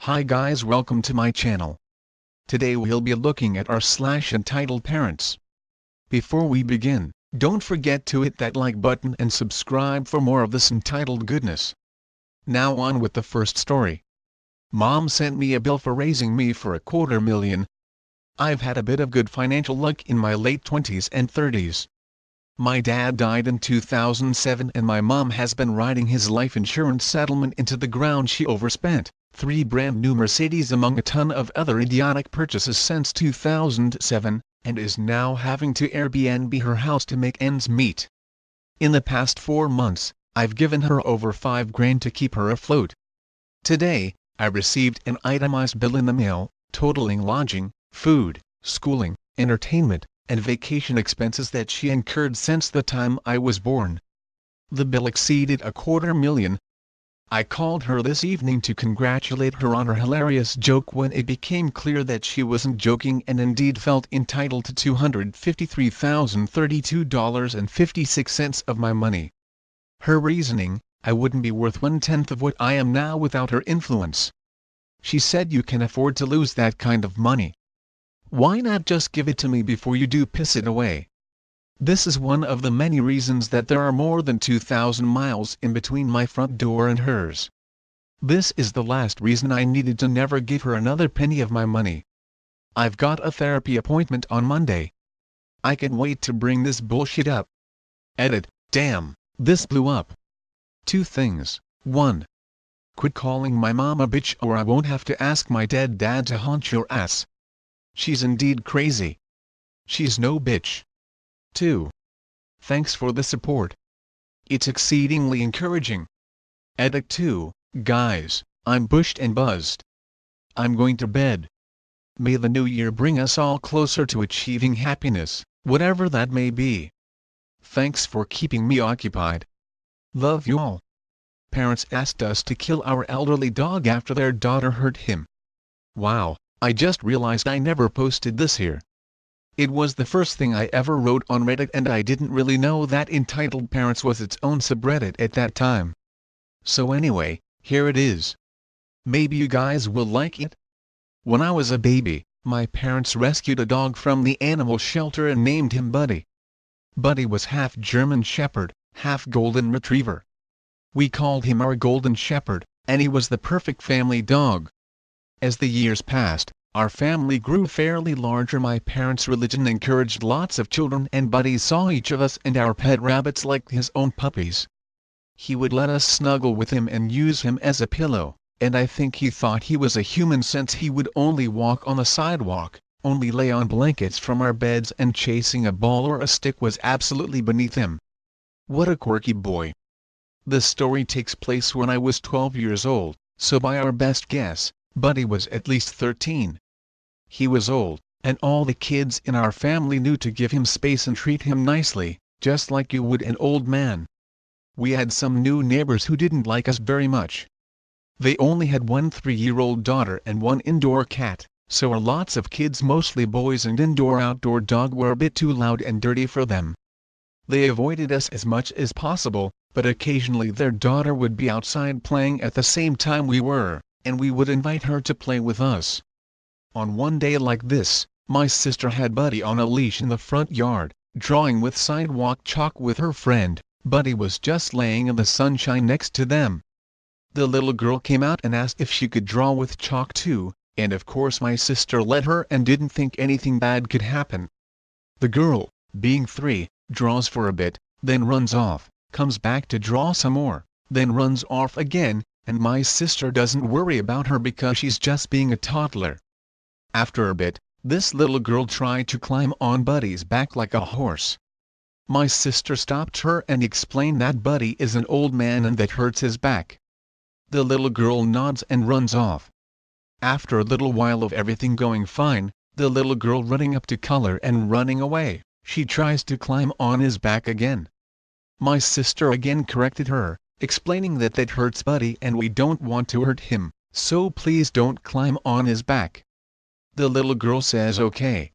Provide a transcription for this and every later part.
Hi guys, welcome to my channel. Today we'll be looking at entitled parents. Before we begin, don't forget to hit that like button and subscribe for more of this entitled goodness. Now on with the first story. Mom sent me a bill for raising me for $250,000. I've had a bit of good financial luck in my late 20s and 30s. My dad died in 2007 and my mom has been riding his life insurance settlement into the ground. She overspent 3 brand new Mercedes among a ton of other idiotic purchases since 2007, and is now having to Airbnb her house to make ends meet. In the past 4 months, I've given her over $5,000 to keep her afloat. Today, I received an itemized bill in the mail, totaling lodging, food, schooling, entertainment, and vacation expenses that she incurred since the time I was born. The bill exceeded $250,000. I called her this evening to congratulate her on her hilarious joke when it became clear that she wasn't joking and indeed felt entitled to $253,032.56 of my money. Her reasoning: I wouldn't be worth 1/10 of what I am now without her influence. She said, "You can afford to lose that kind of money. Why not just give it to me before you do piss it away?" This is one of the many reasons that there are more than 2,000 miles in between my front door and hers. This is the last reason I needed to never give her another penny of my money. I've got a therapy appointment on Monday. I can't wait to bring this bullshit up. Edit: damn, this blew up. 2 things. 1. Quit calling my mom a bitch or I won't have to ask my dead dad to haunt your ass. She's indeed crazy. She's no bitch. 2. Thanks for the support. It's exceedingly encouraging. Edit 2. Guys, I'm bushed and buzzed. I'm going to bed. May the new year bring us all closer to achieving happiness, whatever that may be. Thanks for keeping me occupied. Love you all. Parents asked us to kill our elderly dog after their daughter hurt him. Wow, I just realized I never posted this here. It was the first thing I ever wrote on Reddit and I didn't really know that Entitled Parents was its own subreddit at that time. So anyway, here it is. Maybe you guys will like it. When I was a baby, my parents rescued a dog from the animal shelter and named him Buddy. Buddy was half German Shepherd, half Golden Retriever. We called him our Golden Shepherd, and he was the perfect family dog. As the years passed, our family grew fairly larger. My parents' religion encouraged lots of children and Buddy saw each of us and our pet rabbits like his own puppies. He would let us snuggle with him and use him as a pillow, and I think he thought he was a human since he would only walk on the sidewalk, only lay on blankets from our beds, and chasing a ball or a stick was absolutely beneath him. What a quirky boy. The story takes place when I was 12 years old, so by our best guess, Buddy was at least 13. He was old, and all the kids in our family knew to give him space and treat him nicely, just like you would an old man. We had some new neighbors who didn't like us very much. They only had 1 3-year-old daughter and 1 indoor cat, so our lots of kids, mostly boys and indoor-outdoor dog, were a bit too loud and dirty for them. They avoided us as much as possible, but occasionally their daughter would be outside playing at the same time we were, and we would invite her to play with us. On one day like this, my sister had Buddy on a leash in the front yard, drawing with sidewalk chalk with her friend. Buddy was just laying in the sunshine next to them. The little girl came out and asked if she could draw with chalk too, and of course my sister let her and didn't think anything bad could happen. The girl, being 3, draws for a bit, then runs off, comes back to draw some more, then runs off again, and my sister doesn't worry about her because she's just being a toddler. After a bit, this little girl tried to climb on Buddy's back like a horse. My sister stopped her and explained that Buddy is an old man and that hurts his back. The little girl nods and runs off. After a little while of everything going fine, the little girl running up to color and running away, she tries to climb on his back again. My sister again corrected her, explaining that hurts Buddy and we don't want to hurt him, so please don't climb on his back. The little girl says okay,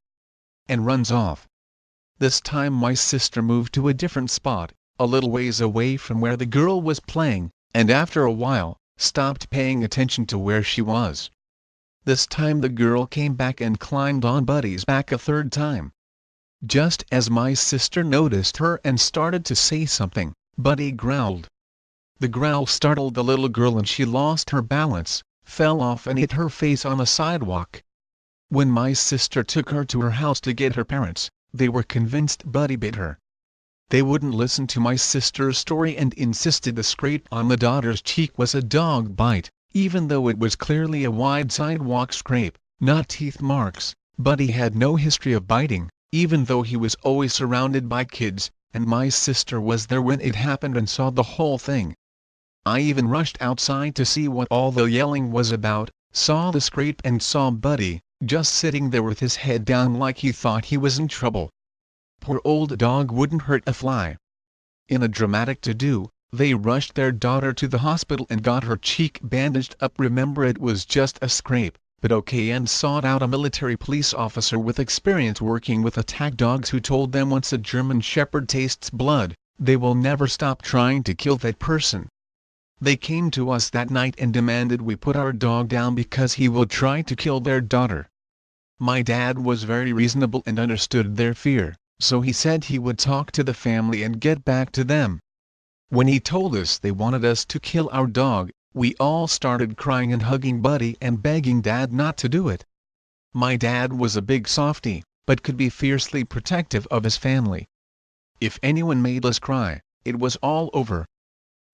and runs off. This time my sister moved to a different spot, a little ways away from where the girl was playing, and after a while, stopped paying attention to where she was, This time the girl came back and climbed on Buddy's back a third time. Just as my sister noticed her and started to say something, Buddy growled. The growl startled the little girl and she lost her balance, fell off and hit her face on the sidewalk. When my sister took her to her house to get her parents, they were convinced Buddy bit her. They wouldn't listen to my sister's story and insisted the scrape on the daughter's cheek was a dog bite, even though it was clearly a wide sidewalk scrape, not teeth marks. Buddy had no history of biting, even though he was always surrounded by kids, and my sister was there when it happened and saw the whole thing. I even rushed outside to see what all the yelling was about, saw the scrape and saw Buddy, just sitting there with his head down like he thought he was in trouble. Poor old dog wouldn't hurt a fly. In a dramatic to-do, they rushed their daughter to the hospital and got her cheek bandaged up. Remember, it was just a scrape, but okay, and sought out a military police officer with experience working with attack dogs who told them once a German Shepherd tastes blood, they will never stop trying to kill that person. They came to us that night and demanded we put our dog down because he will try to kill their daughter. My dad was very reasonable and understood their fear, so he said he would talk to the family and get back to them. When he told us they wanted us to kill our dog, we all started crying and hugging Buddy and begging Dad not to do it. My dad was a big softy, but could be fiercely protective of his family. If anyone made us cry, it was all over.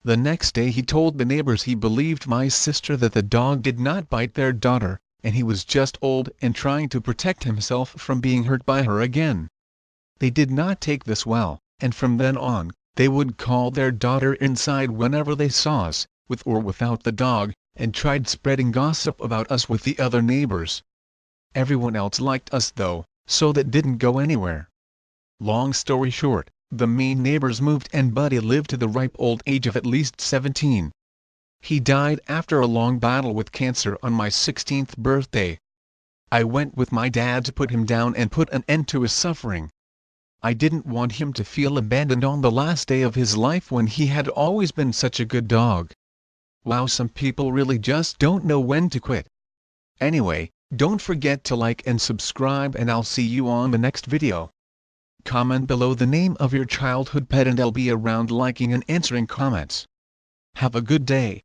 The next day he told the neighbors he believed my sister that the dog did not bite their daughter, and he was just old and trying to protect himself from being hurt by her again. They did not take this well, and from then on, they would call their daughter inside whenever they saw us, with or without the dog, and tried spreading gossip about us with the other neighbors. Everyone else liked us though, so that didn't go anywhere. Long story short, the mean neighbors moved and Buddy lived to the ripe old age of at least 17. He died after a long battle with cancer on my 16th birthday. I went with my dad to put him down and put an end to his suffering. I didn't want him to feel abandoned on the last day of his life when he had always been such a good dog. Wow, some people really just don't know when to quit. Anyway, don't forget to like and subscribe, and I'll see you on the next video. Comment below the name of your childhood pet and I'll be around liking and answering comments. Have a good day.